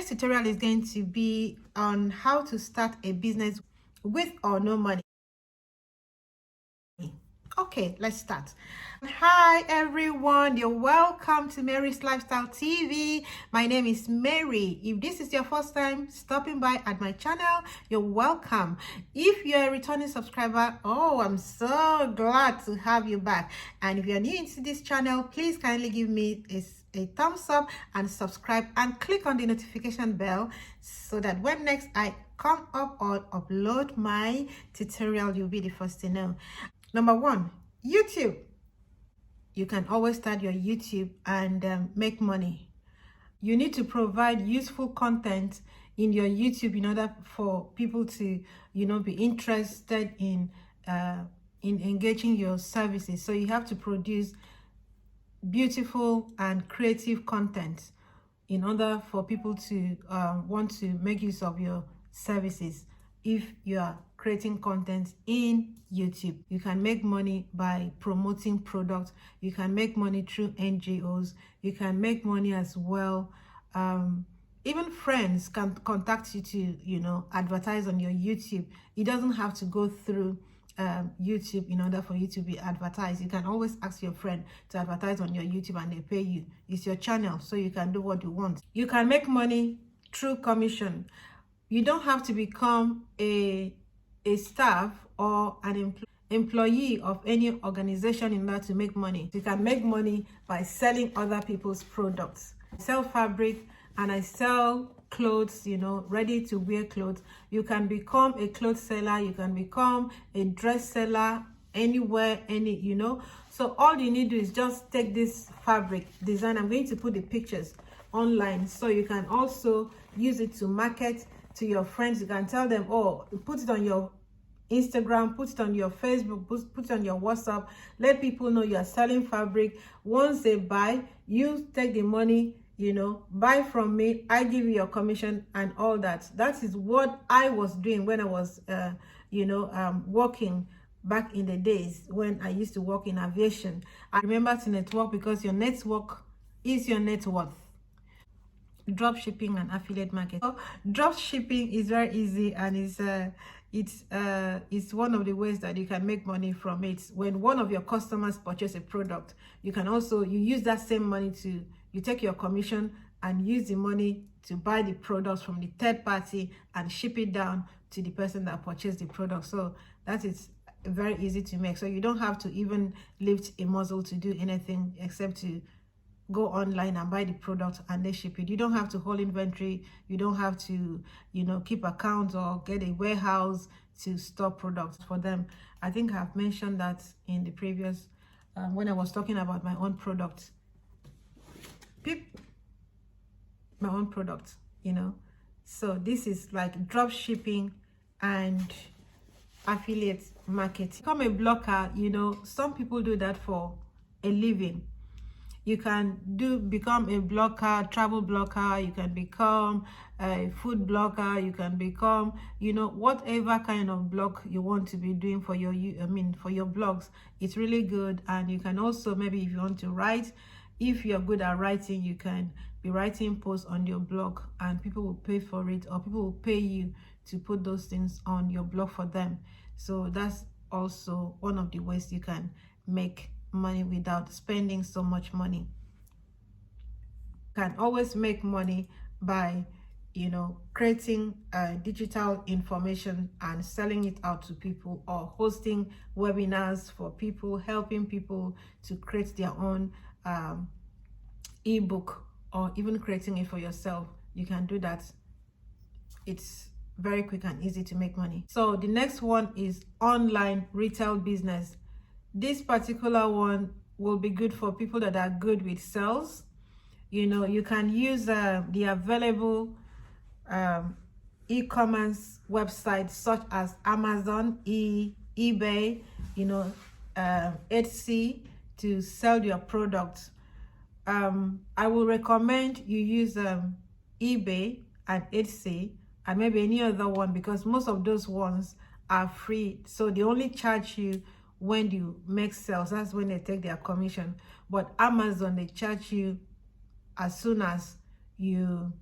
next tutorial is going to be on how to start a business with or no money. Okay, let's start. Hi everyone, you're welcome to Mary's Lifestyle TV. My name is Mary. If this is your first time stopping by at my channel, you're welcome. If you're a returning subscriber, oh, I'm so glad to have you back. And if you're new into this channel, please kindly give me a thumbs up and subscribe and click on the notification bell so that when next I come up or upload my tutorial, you'll be the first to know. Number one, YouTube. You can always start your YouTube and make money. You need to provide useful content in your YouTube in order for people to, be interested in engaging your services. So you have to produce beautiful and creative content in order for people to want to make use of your services. If you are creating content in YouTube, you can make money by promoting products. You can make money through NGOs. You can make money as well. Even friends can contact you to, advertise on your YouTube. It doesn't have to go through YouTube in order for you to be advertised. You can always ask your friend to advertise on your YouTube and they pay you. It's your channel, so you can do what you want. You can make money through commission. You don't have to become a staff or an employee of any organization in order to make money. You can make money by selling other people's products. I sell fabric and I sell clothes, ready to wear clothes. You can become a clothes seller. You can become a dress seller anywhere, So all you need to do is just take this fabric design. I'm going to put the pictures online so you can also use it to market to your friends. You can tell them, oh, put it on your Instagram, put it on your Facebook, put it on your WhatsApp. Let people know you are selling fabric. Once they buy, you take the money, buy from me. I give you your commission and all that. That is what I was doing when I was, working back in the days when I used to work in aviation. I remember to network because your network is your net worth. Drop shipping and affiliate marketing. So drop shipping is very easy and it's one of the ways that you can make money from it. When one of your customers purchase a product, you use that same money you take your commission and use the money to buy the products from the third party and ship it down to the person that purchased the product. So that is very easy to make. So you don't have to even lift a muscle to do anything except to go online and buy the product and they ship it. You don't have to hold inventory. You don't have to, keep accounts or get a warehouse to store products for them. I think I've mentioned that in the previous, when I was talking about my own product. My own product, So this is like drop shipping and affiliate marketing. Become a blogger, some people do that for a living. You can become a blogger, travel blogger. You can become a food blogger. You can become, whatever kind of blog you want to be doing for your blogs. It's really good. And you can also, maybe if you want to write, if you're good at writing, you can be writing posts on your blog and people will pay for it, or people will pay you to put those things on your blog for them. So that's also one of the ways you can make money without spending so much money. You can always make money by creating digital information and selling it out to people, or hosting webinars for people, helping people to create their own ebook, or even creating it for yourself. You can do that. It's very quick and easy to make money. So the next one is online retail business. This particular one will be good for people that are good with sales. You can use the available e-commerce websites such as Amazon, eBay, Etsy to sell your products. I will recommend you use eBay and Etsy and maybe any other one, because most of those ones are free. So they only charge you when you make sales. That's when they take their commission. But Amazon, they charge you as soon as you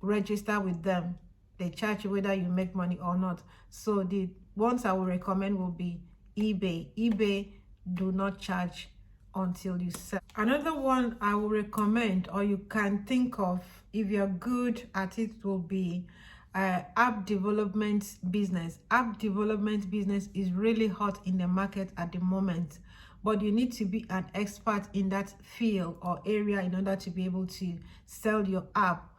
register with them, they charge you whether you make money or not. So the ones I will recommend will be eBay. Do not charge until you sell. Another one I will recommend, or you can think of if you're good at it, will be app development business. App development business is really hot in the market at the moment, but you need to be an expert in that field or area in order to be able to sell your app.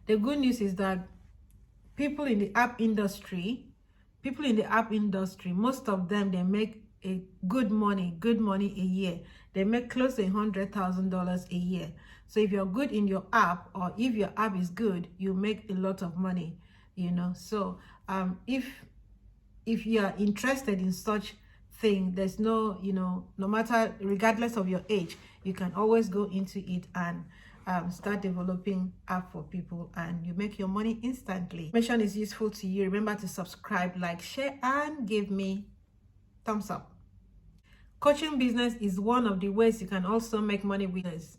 The good news is that people in the app industry, most of them, they make a good money a year. They make close to $100,000 a year. So if you're good in your app, or if your app is good, you make a lot of money, you know. So if you are interested in such thing, there's no, you know, no matter, regardless of your age, you can always go into it and start developing app for people, and you make your money instantly. Information is useful to you. Remember to subscribe, like, share, and give me thumbs up. Coaching business is one of the ways you can also make money with this.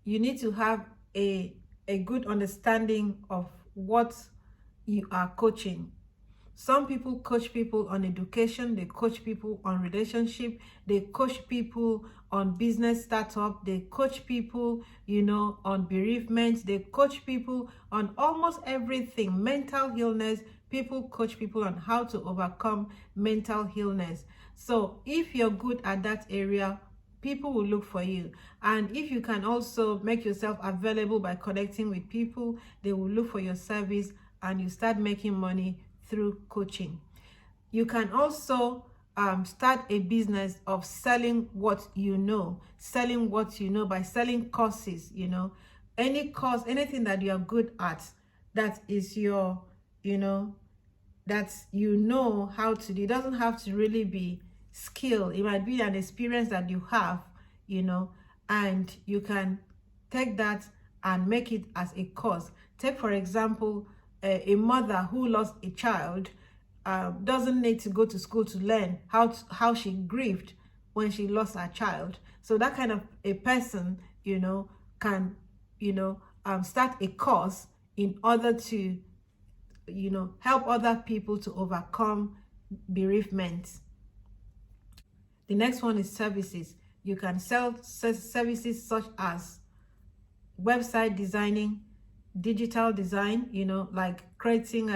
You need to have a good understanding of what you are coaching. Some people coach people on education, they coach people on relationship, they coach people on business startup, they coach people, you know, on bereavement, they coach people on almost everything. Mental illness, people coach people on how to overcome mental illness. So if you're good at that area, people will look for you. And if you can also make yourself available by connecting with people, they will look for your service, and you start making money through coaching. You can also start a business of selling what you know, by selling courses, you know, any course, anything that you are good at, that is your, you know, that you know how to do. It doesn't have to really be skill. It might be an experience that you have, you know, and you can take that and make it as a course. Take, for example, a mother who lost a child doesn't need to go to school to learn how she grieved when she lost her child. So that kind of a person, you know, can, you know, start a course in order to, you know, help other people to overcome bereavement. The next one is services. You can sell services such as website designing, digital design, you know, like creating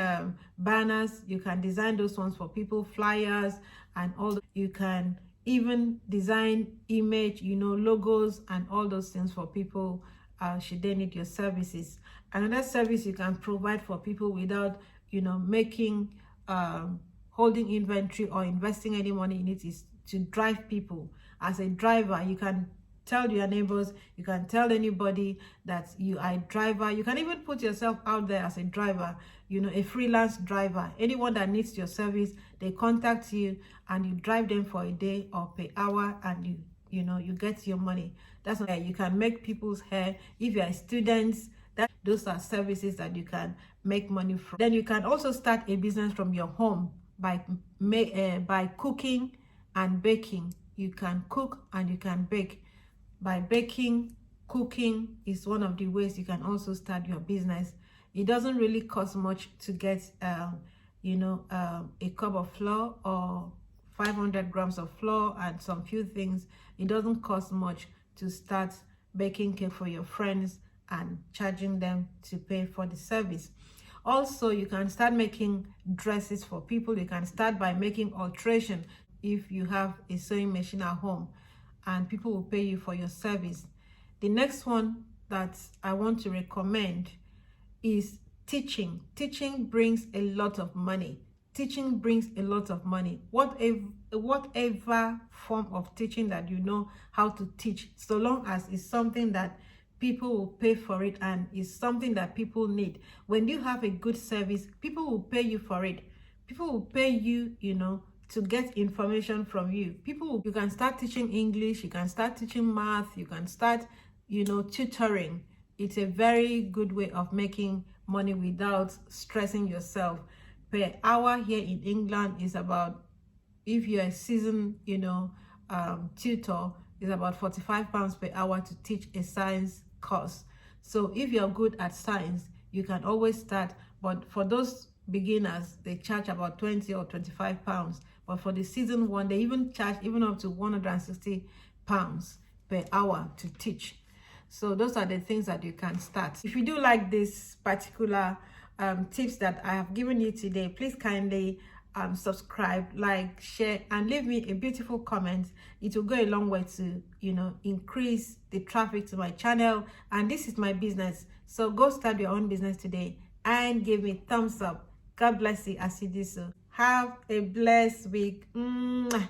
banners. You can design those ones for people, flyers, and all. You can even design image, you know, logos and all those things for people should they need your services. Another service you can provide for people without, you know, making holding inventory or investing any money in it, is to drive people. As a driver, you can tell your neighbors, you can tell anybody that you are a driver. You can even put yourself out there as a driver, you know, a freelance driver. Anyone that needs your service, they contact you and you drive them for a day or per hour, and you know, you get your money. That's why you can make people's hair. If you are students, those are services that you can make money from. Then you can also start a business from your home by cooking and baking. You can cook and you can bake. By baking, cooking is one of the ways you can also start your business. It doesn't really cost much to get you know, a cup of flour or 500 grams of flour and some few things. It doesn't cost much to start baking cake for your friends and charging them to pay for the service. Also, you can start making dresses for people. You can start by making alteration if you have a sewing machine at home, and people will pay you for your service. The next one that I want to recommend is teaching. Teaching brings a lot of money. Teaching brings a lot of money. Whatever form of teaching that you know how to teach, so long as it's something that people will pay for it and is something that people need. When you have a good service, people will pay you for it. People will pay you, you know, to get information from you. You can start teaching English, you can start teaching math, you can start, you know, tutoring. It's a very good way of making money without stressing yourself. Per hour here in England is about, if you're a seasoned, you know, tutor, is about £45 per hour to teach a science course. So if you're good at science, you can always start. But for those beginners, they charge about 20 or 25 pounds. But for the season one, they even charge even up to 160 pounds per hour to teach. So those are the things that you can start. If you do like this particular tips that I have given you today, please kindly subscribe, like, share, and leave me a beautiful comment. It will go a long way to, you know, increase the traffic to my channel. And this is my business, so go start your own business today and give me thumbs up. God bless you as you do so. Have a blessed week. Mwah.